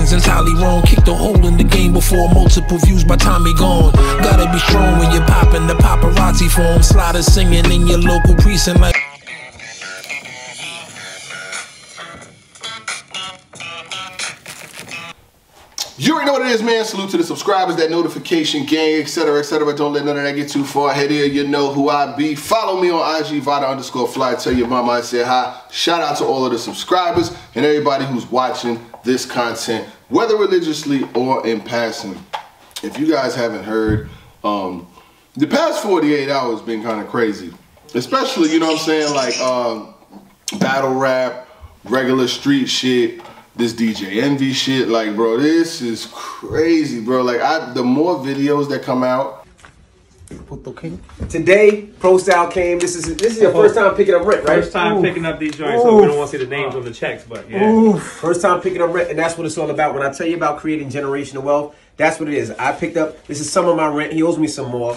is entirely wrong. Kicked a hole in the game before multiple views by time he gone. Gotta be strong when you're popping the paparazzi form. Sliders singing in your local precinct like. You already know what it is, man. Salute to the subscribers, that notification gang, etc., etc. Don't let none of that get too far ahead here. You know who I be. Follow me on IG, Vada_fly. Tell your mama I said hi. Shout out to all of the subscribers and everybody who's watching this content, whether religiously or in passing. If you guys haven't heard, the past 48 hours been kind of crazy. Especially, you know what I'm saying, like battle rap, regular street shit, this DJ Envy shit. Like, bro, this is crazy, bro. Like, the more videos that come out. Today, Pro Style came. This is your first time picking up rent, right? First time picking up these joints, so we don't want to see the names on the checks, but yeah. First time picking up rent, and that's what it's all about. When I tell you about creating generational wealth, that's what it is. I picked up, this is some of my rent. He owes me some more.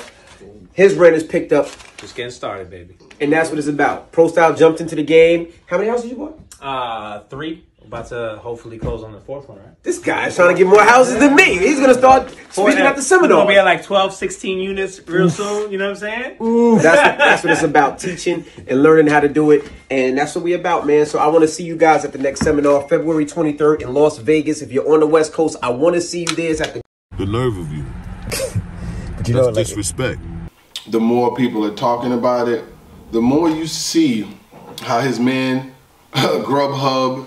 His rent is picked up. Just getting started, baby. And that's what it's about. Pro Style jumped into the game. How many houses you bought? 3. About to hopefully close on the 4th one, right? This guy's trying to get more houses than me. He's going to start speaking at the seminar. We're going to be at like 12, 16 units real soon. You know what I'm saying? That's what it's about. Teaching and learning how to do it. And that's what we about, man. So I want to see you guys at the next seminar, February 23rd in Las Vegas. If you're on the West Coast, I want to see you there. It's at the nerve of you. But you know, that's disrespect. The more people are talking about it, the more you see how his man, Grubhub,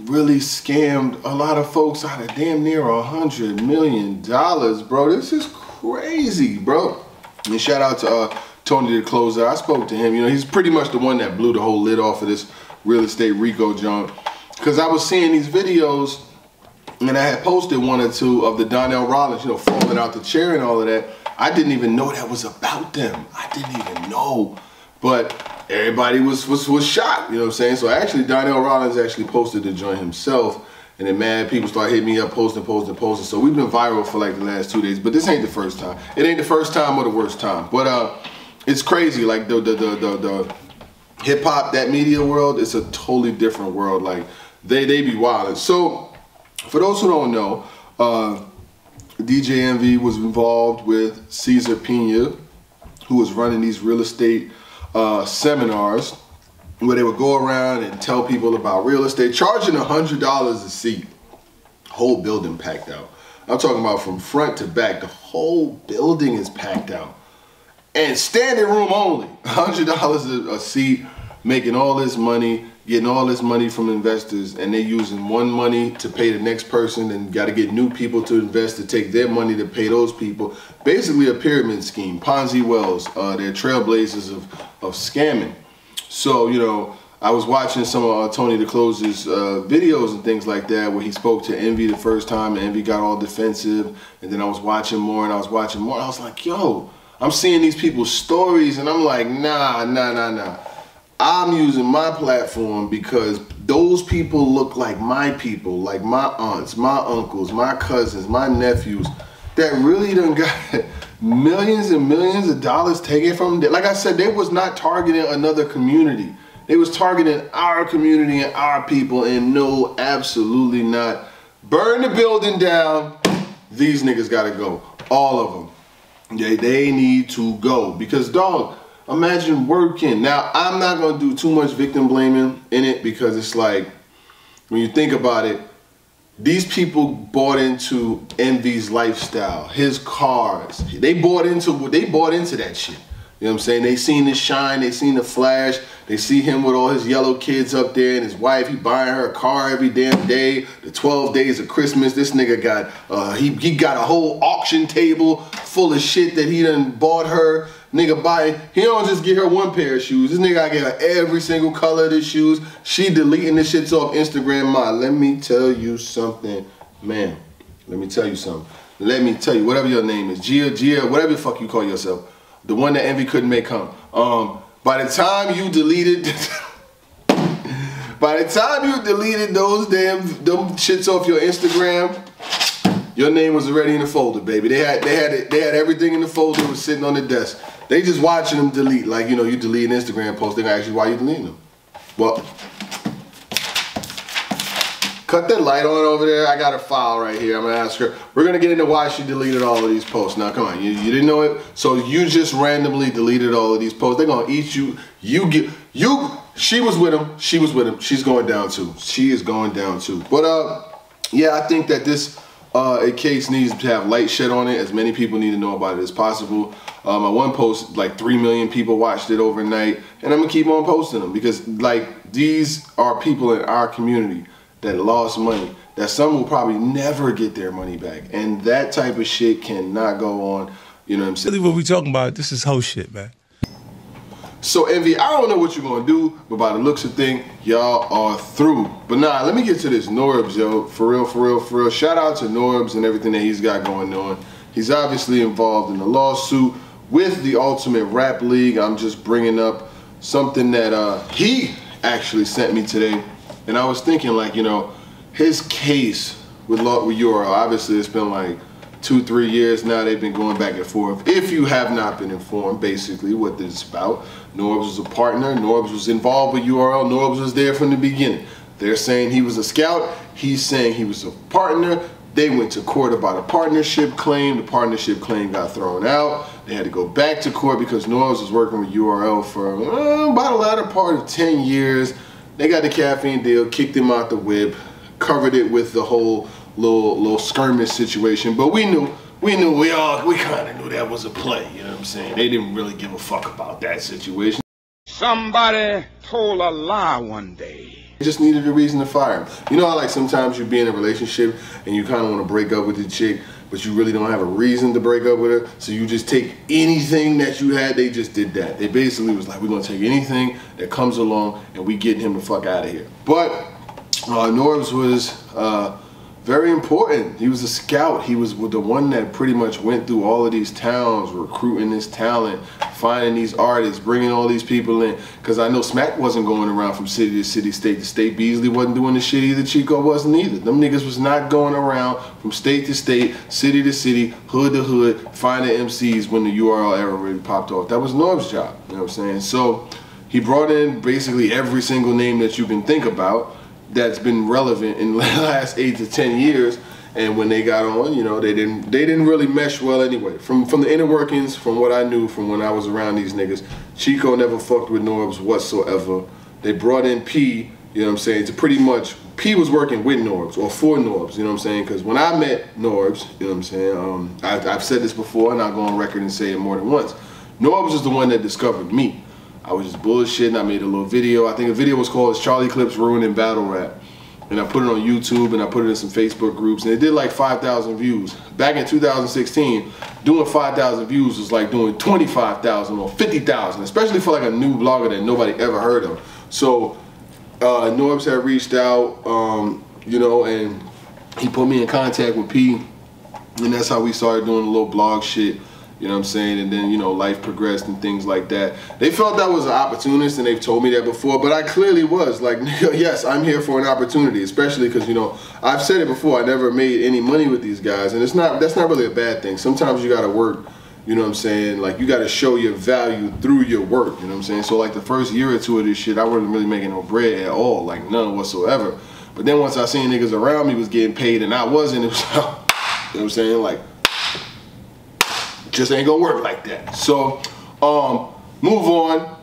really scammed a lot of folks out of damn near $100 million, bro. This is crazy, bro. And shout out to Tony the Closer. I spoke to him. You know, he's pretty much the one that blew the whole lid off of this real estate Rico junk. Because I was seeing these videos, and I had posted 1 or 2 of the Donnell Rollins, you know, falling out the chair and all of that. I didn't even know that was about them. I didn't even know. But everybody was shocked, you know what I'm saying? So actually, Donnell Rollins actually posted the joint himself, and then mad people started hitting me up, posting. So we've been viral for like the last 2 days, but this ain't the first time. It ain't the first time or the worst time. But it's crazy, like the hip hop, that media world, it's a totally different world. Like they be wildin'. So for those who don't know, DJ Envy was involved with Cesar Pena, who was running these real estate seminars where they would go around and tell people about real estate, charging $100 a seat. Whole building packed out. I'm talking about from front to back. The whole building is packed out. And standing room only. $100 a seat, making all this money, getting all this money from investors, and they're using one money to pay the next person and got to get new people to invest to take their money to pay those people. Basically a pyramid scheme, Ponzi Wells. They're trailblazers of scamming. So, you know, I was watching some of Tony the Closer's videos and things like that where he spoke to Envy the first time and Envy got all defensive, and then I was watching more and I was watching more. I was like, yo, I'm seeing these people's stories and I'm like, nah. I'm using my platform because those people look like my people, like my aunts, my uncles, my cousins, my nephews that really done got millions and millions of dollars taken from them. Like I said, they was not targeting another community. They was targeting our community and our people, and no, absolutely not. Burn the building down. These niggas gotta go. All of them. They need to go because, dog, imagine working. Now, I'm not going to do too much victim blaming in it because it's like, when you think about it, these people bought into Envy's lifestyle, his cars. They bought into that shit. You know what I'm saying? They seen the shine, they seen the flash, they see him with all his yellow kids up there and his wife, he buying her a car every damn day, the 12 days of Christmas. This nigga got, he got a whole auction table full of shit that he done bought her. Nigga buying, he don't just get her one pair of shoes. This nigga gotta get her every single color of the shoes. She deleting the shits off Instagram. Let me tell you something, man. Let me tell you something. Let me tell you, whatever your name is, Gia, whatever the fuck you call yourself. The one that Envy couldn't make come. By the time you deleted, those them shits off your Instagram, your name was already in the folder, baby. They had everything in the folder. It was sitting on the desk. They just watching them delete. Like, you know, you delete an Instagram post, they gonna ask you why you deleting them. Well, cut that light on over there. I got a file right here. I'm gonna ask her. We're gonna get into why she deleted all of these posts. Now, come on, you didn't know it, so you just randomly deleted all of these posts. They're gonna eat you. She was with him. She was with him. She's going down too. She is going down too. But yeah, I think that this case needs to have light shed on it. As many people need to know about it as possible. My one post, like 3 million people watched it overnight, and I'm gonna keep on posting them because like these are people in our community that lost money, that some will probably never get their money back, and that type of shit cannot go on. You know what I'm saying? Really, what we talking about? This is whole shit, man. So Envy, I don't know what you're gonna do, but by the looks of things, y'all are through. But nah, let me get to this Norbes, yo. For real, for real, for real. Shout out to Norbes and everything that he's got going on. He's obviously involved in the lawsuit with the Ultimate Rap League. I'm just bringing up something that he actually sent me today. And I was thinking, like, you know, his case with URL, obviously it's been like 2-3 years now. They've been going back and forth. If you have not been informed, basically what this is about, Norbes was a partner. Norbes was involved with URL. Norbes was there from the beginning. They're saying he was a scout. He's saying he was a partner. They went to court about a partnership claim. The partnership claim got thrown out. They had to go back to court because Norbes was working with URL for about the latter part of 10 years. They got the caffeine deal, kicked him out the whip, covered it with the whole little skirmish situation. But we kind of knew that was a play, you know what I'm saying? They didn't really give a fuck about that situation. Somebody told a lie one day. They just needed a reason to fire him. You know how like sometimes you be in a relationship and you kind of want to break up with the chick, but you really don't have a reason to break up with her, so you just take anything that you had. They just did that. They basically was like, we're gonna take anything that comes along and we getting him the fuck out of here. But Norbes was very important. He was a scout. He was the one that pretty much went through all of these towns, recruiting this talent, finding these artists, bringing all these people in. Because I know Smack wasn't going around from city to city, state to state. Beasley wasn't doing the shit either. Chico wasn't either. Them niggas was not going around from state to state, city to city, hood to hood, finding MCs when the URL era really popped off. That was Norbes' job, you know what I'm saying? So he brought in basically every single name that you can think about that's been relevant in the last 8 to 10 years, and when they got on, you know, they didn't really mesh well anyway. From the inner workings, from what I knew from when I was around these niggas, Chico never fucked with Norbes whatsoever. They brought in P, you know what I'm saying, to pretty much, P was working with Norbes or for Norbes, you know what I'm saying, because when I met Norbes, you know what I'm saying, I've said this before and I'll go on record and say it more than once. Norbes is the one that discovered me. I was just bullshitting. I made a little video. I think the video was called Charlie Clips Ruining Battle Rap. And I put it on YouTube and I put it in some Facebook groups. And it did like 5,000 views. Back in 2016, doing 5,000 views was like doing 25,000 or 50,000, especially for like a new blogger that nobody ever heard of. So Norbes had reached out, you know, and he put me in contact with P. And that's how we started doing a little blog shit. You know what I'm saying? And then, you know, life progressed and things like that. They felt that was an opportunist, and they've told me that before, but I clearly was. Like, yes, I'm here for an opportunity, especially because, you know, I've said it before, I never made any money with these guys, and that's not really a bad thing. Sometimes you gotta work, you know what I'm saying? Like, you gotta show your value through your work, you know what I'm saying? So, like, the first year or two of this shit, I wasn't really making no bread at all, like, none whatsoever. But then once I seen niggas around me was getting paid and I wasn't, it was, you know what I'm saying? Like, just ain't gonna work like that. So, move on.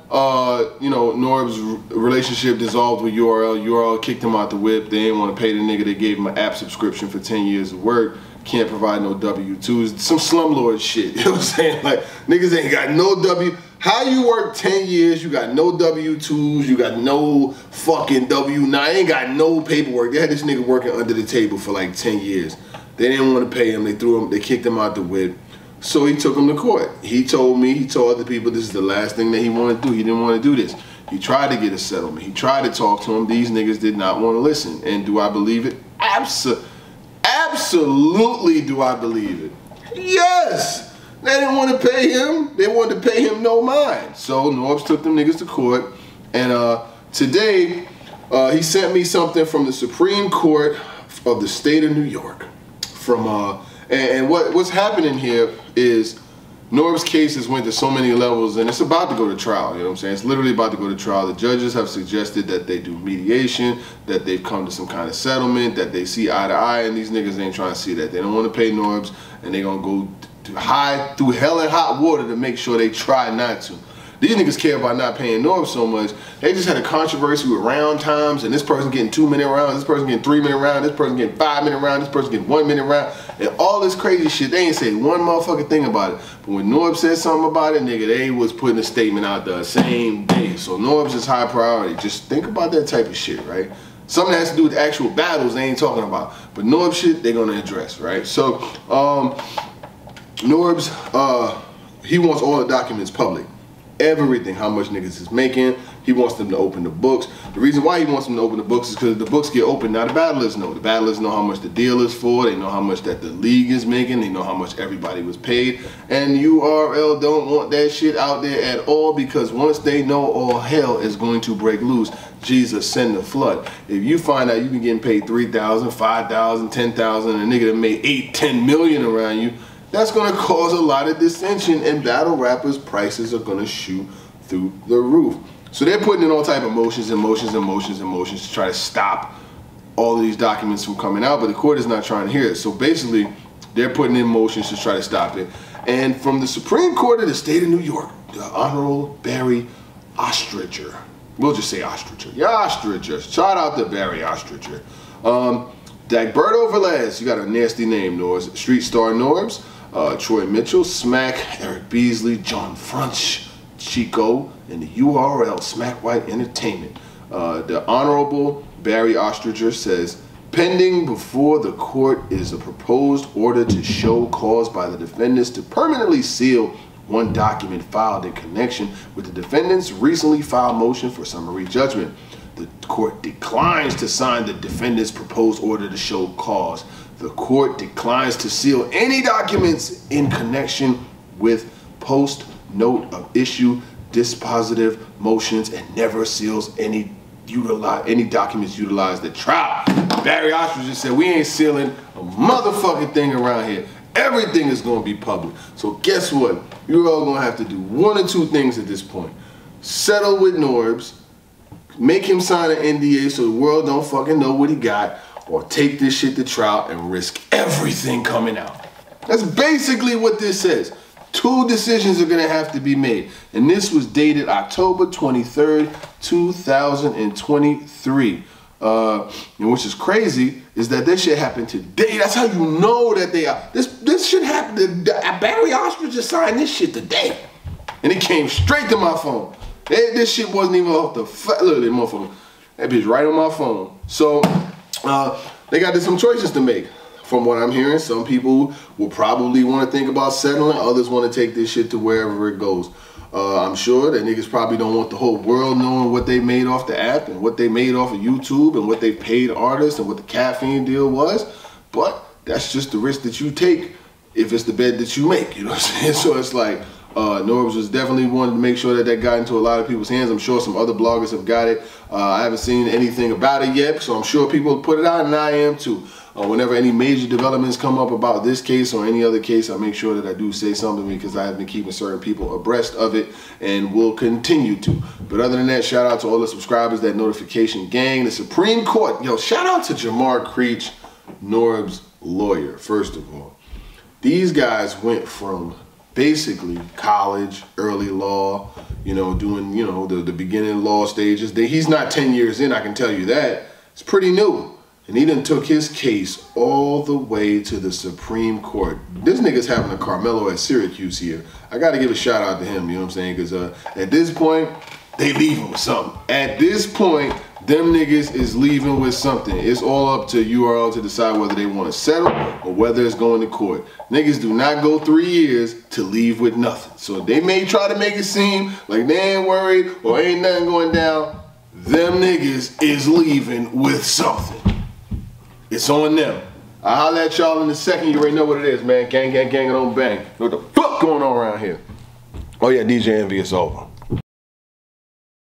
You know, Norbes' relationship dissolved with URL. URL kicked him out the whip. They didn't want to pay the nigga. They gave him an app subscription for 10 years of work. Can't provide no W-2s. Some slumlord shit. You know what I'm saying? Like, niggas ain't got no W. How you work 10 years, you got no W-2s, you got no fucking W-9, ain't got no paperwork. They had this nigga working under the table for like 10 years. They didn't want to pay him. They kicked him out the whip. So he took him to court. He told me, he told other people this is the last thing that he wanted to do. He didn't want to do this. He tried to get a settlement. He tried to talk to him. These niggas did not want to listen. And do I believe it? Absolutely do I believe it. Yes! They didn't want to pay him. They wanted to pay him no mind. So Norbes took them niggas to court. And today, he sent me something from the Supreme Court of the state of New York. From, and what's happening here is Norbes' case has went to so many levels, and it's about to go to trial. You know what I'm saying? It's literally about to go to trial. The judges have suggested that they do mediation, that they've come to some kind of settlement, that they see eye to eye, and these niggas ain't trying to see that. They don't want to pay Norbes, and they gonna go through hell and hot water to make sure they try not to. These niggas care about not paying Norbes so much. They just had a controversy with round times, and this person getting 2-minute rounds, this person getting 3-minute round, this person getting 5-minute round, this person getting 1-minute round, and all this crazy shit. They ain't say one motherfucking thing about it. But when Norbes said something about it, nigga, they was putting a statement out the same day. So Norbes is high priority. Just think about that type of shit, right? Something that has to do with actual battles they ain't talking about. But Norbes shit, they gonna address, right? So, Norbes, he wants all the documents public. Everything, how much niggas is making. He wants them to open the books. The reason why he wants them to open the books is because the books get open. Now the battlers know. The battlers know how much the deal is for. They know how much that the league is making. They know how much everybody was paid. And URL don't want that shit out there at all, because once they know, all hell is going to break loose. Jesus send the flood. If you find out you been getting paid $3,000, $5,000, $10,000, and a nigga that made $8-10 million around you, that's going to cause a lot of dissension, and battle rappers' prices are going to shoot through the roof. So they're putting in all type of motions to try to stop all of these documents from coming out, but the court is not trying to hear it. So basically, they're putting in motions to try to stop it. And from the Supreme Court of the state of New York, the Honorable Barry Ostricher. We'll just say Ostricher. Yeah, Ostricher. Shout out to Barry Ostricher. Dagberto Velez, you got a nasty name, Norbes. Street Star Norbes. Troy Mitchell, Smack, Eric Beasley, John Frunch, Chico, and the URL, Smack White Entertainment. The Honorable Barry Ostricher says, pending before the court is a proposed order to show cause by the defendants to permanently seal one document filed in connection with the defendant's recently filed motion for summary judgment. The court declines to sign the defendant's proposed order to show cause. The court declines to seal any documents in connection with post note of issue dispositive motions, and never seals any documents utilized at trial. Barry Ostricher said, we ain't sealing a motherfucking thing around here. Everything is going to be public. So guess what? You're all going to have to do one or two things at this point. Settle with Norbes, make him sign an NDA so the world don't fucking know what he got, or take this shit to trial and risk everything coming out. That's basically what this says. Two decisions are gonna have to be made. And this was dated October 23rd, 2023. And which is crazy is that this shit happened today. That's how you know that they are. This shit happened. Barry Ostricher just signed this shit today. And it came straight to my phone. This shit wasn't even off the look at that motherfucker. That bitch right on my phone. So they got some choices to make. From what I'm hearing, some people will probably want to think about settling. Others want to take this shit to wherever it goes. I'm sure that niggas probably don't want the whole world knowing what they made off the app and what they made off of YouTube and what they paid artists and what the caffeine deal was. But that's just the risk that you take if it's the bed that you make. You know what I'm saying? So it's like, Norbes was definitely wanting to make sure that that got into a lot of people's hands. I'm sure some other bloggers have got it. I haven't seen anything about it yet, so I'm sure people put it out, and I am too. Whenever any major developments come up about this case or any other case, I make sure that I do say something, because I have been keeping certain people abreast of it and will continue to. But other than that, shout out to all the subscribers, that notification gang, the Supreme Court. Yo, shout out to Jamar Creech, Norbes' lawyer. First of all, these guys went from basically college, early law, doing, the beginning law stages. He's not 10 years in, I can tell you that. It's pretty new. And he done took his case all the way to the Supreme Court. This nigga's having a Carmelo at Syracuse here. I got to give a shout out to him, you know what I'm saying? Because at this point, they leaving with something. At this point, them niggas is leaving with something. It's all up to URL to decide whether they want to settle or whether it's going to court. Niggas do not go 3 years to leave with nothing. So they may try to make it seem like they ain't worried or ain't nothing going down. Them niggas is leaving with something. It's on them. I'll holler at y'all in a second. You already know what it is, man. Gang, gang, gang, and don't bang. What the fuck going on around here? Oh yeah, DJ Envy, it's over.